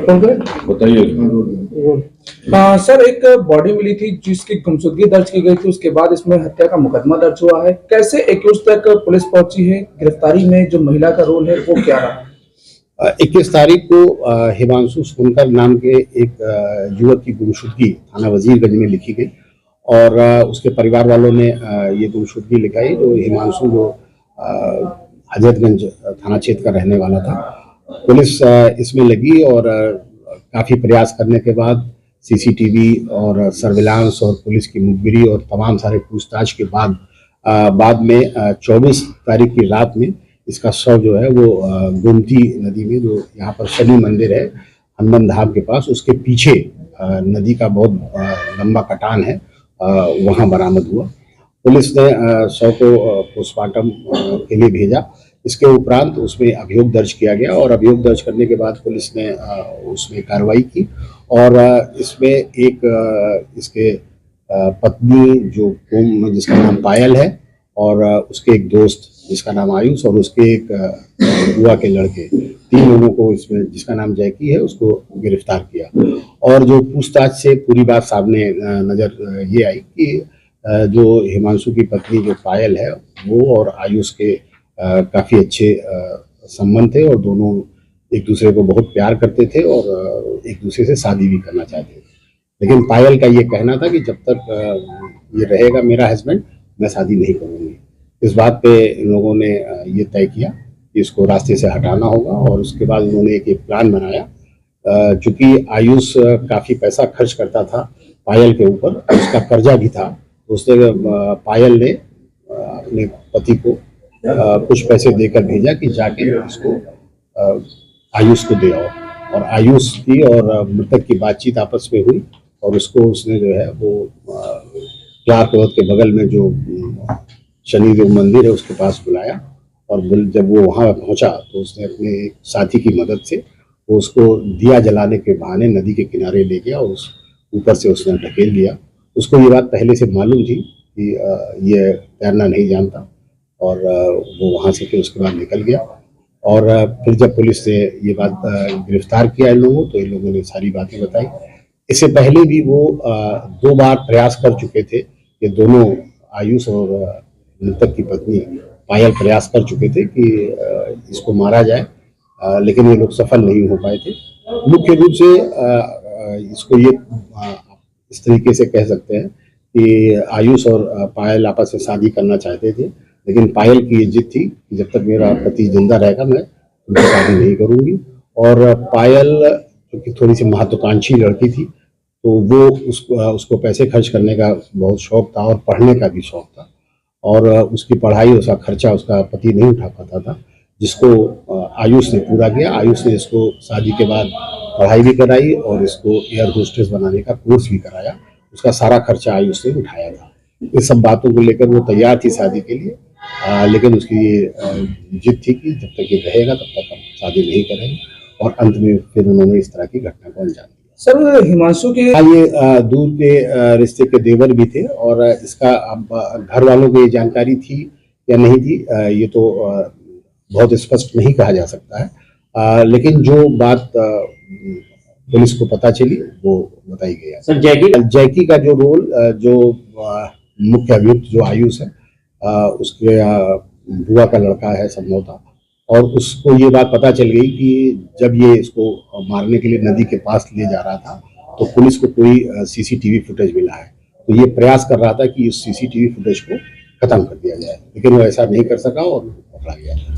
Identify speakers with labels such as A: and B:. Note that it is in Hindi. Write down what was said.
A: बताइए।
B: सर, एक बॉडी मिली थी जिसकी गुमशुदगी दर्ज की गई थी, उसके बाद इसमें हत्या का मुकदमा दर्ज हुआ है। कैसे एक्यूज तक पुलिस पहुंची है? गिरफ्तारी में जो महिला का रोल है वो क्या रहा?
C: 21 तारीख को हिमांशु सोनकर नाम के एक युवक की गुमशुदगी थाना वजीरगंज में लिखी गई और उसके परिवार वालों ने ये गुमशुदगी लिखाई। जो हिमांशु जो हजरतगंज थाना क्षेत्र का रहने वाला था, पुलिस इसमें लगी और काफ़ी प्रयास करने के बाद सीसीटीवी और सर्विलांस और पुलिस की मुखबिरी और तमाम सारे पूछताछ के बाद में 24 तारीख की रात में इसका शव जो है वो गोमती नदी में, जो यहाँ पर शनि मंदिर है हनुमान धाम के पास, उसके पीछे नदी का बहुत लंबा कटान है, वहाँ बरामद हुआ। पुलिस ने शव को पोस्टमार्टम के लिए भेजा। इसके उपरांत उसमें अभियोग दर्ज किया गया और अभियोग दर्ज करने के बाद पुलिस ने उसमें कार्रवाई की और इसमें एक इसके पत्नी जो जिसका नाम पायल है और उसके एक दोस्त जिसका नाम आयुष और उसके एक बुआ के लड़के, 3 लोगों को इसमें, जिसका नाम जैकी है, उसको गिरफ्तार किया। और जो पूछताछ से पूरी बात सामने नजर ये आई कि जो हिमांशु की पत्नी जो पायल है वो और आयुष के काफ़ी अच्छे संबंध थे और दोनों एक दूसरे को बहुत प्यार करते थे और एक दूसरे से शादी भी करना चाहते थे। लेकिन पायल का ये कहना था कि जब तक ये रहेगा मेरा हस्बैंड, मैं शादी नहीं करूँगी। इस बात पे इन लोगों ने ये तय किया कि इसको रास्ते से हटाना होगा और उसके बाद उन्होंने एक प्लान बनाया। चूँकि आयुष काफ़ी पैसा खर्च करता था पायल के ऊपर, उसका कर्जा भी था, तो उसने पायल ने अपने पति को कुछ पैसे देकर भेजा कि जाके उसको आयुष को दे आओ। और आयुष की और मृतक की बातचीत आपस में हुई और उसको उसने जो है वो क्लार्क रोड के बगल में जो शनि देव मंदिर है उसके पास बुलाया और जब वो वहाँ पहुँचा तो उसने अपने साथी की मदद से वो उसको दिया जलाने के बहाने नदी के किनारे ले गया और उस ऊपर से उसने ढकेल दिया। उसको ये बात पहले से मालूम थी कि ये तैरना नहीं जानता और वो वहाँ से फिर उसके बाद निकल गया। और फिर जब पुलिस ने ये बात गिरफ्तार किया इन लोगों, तो इन लोगों ने सारी बातें बताई। इससे पहले भी वो 2 बार प्रयास कर चुके थे कि दोनों आयुष और मृतक की पत्नी पायल प्रयास कर चुके थे कि इसको मारा जाए, लेकिन ये लोग सफल नहीं हो पाए थे। मुख्य रूप से इसको ये इस तरीके से कह सकते हैं कि आयुष और पायल आपस में शादी करना चाहते थे, लेकिन पायल की ये जिद थी कि जब तक मेरा पति जिंदा रहेगा मैं उनसे शादी नहीं करूँगी। और पायल क्योंकि थोड़ी सी महत्वाकांक्षी लड़की थी, तो वो उसको पैसे खर्च करने का बहुत शौक था और पढ़ने का भी शौक था और उसकी पढ़ाई, उसका खर्चा उसका पति नहीं उठा पाता था, जिसको आयुष ने पूरा किया। आयुष ने इसको शादी के बाद पढ़ाई भी कराई और इसको एयर होस्टेस बनाने का कोर्स भी कराया। उसका सारा खर्चा आयुष ने उठाया था। इस सब बातों को लेकर वो तैयार थी शादी के लिए, लेकिन उसकी ये जिद थी कि जब तक ये रहेगा तब तक हम शादी नहीं करेंगे और अंत में फिर उन्होंने इस तरह की घटना को अंजाम दिया।
B: सर, हिमांशु के
C: ये दूर के रिश्ते के देवर भी थे और इसका घर वालों को ये जानकारी थी या नहीं थी, ये तो बहुत स्पष्ट नहीं कहा जा सकता है, लेकिन जो बात पुलिस को पता चली वो बताई गई।
A: सर,
C: जैकी का जो रोल, जो मुख्य अभियुक्त जो आयुष है, उसके बुआ का लड़का है संभवतः, और उसको ये बात पता चल गई कि जब ये इसको मारने के लिए नदी के पास ले जा रहा था तो पुलिस को कोई सीसीटीवी फुटेज मिला है, तो ये प्रयास कर रहा था कि इस सीसीटीवी फुटेज को खत्म कर दिया जाए, लेकिन वो ऐसा नहीं कर सका और पकड़ा गया।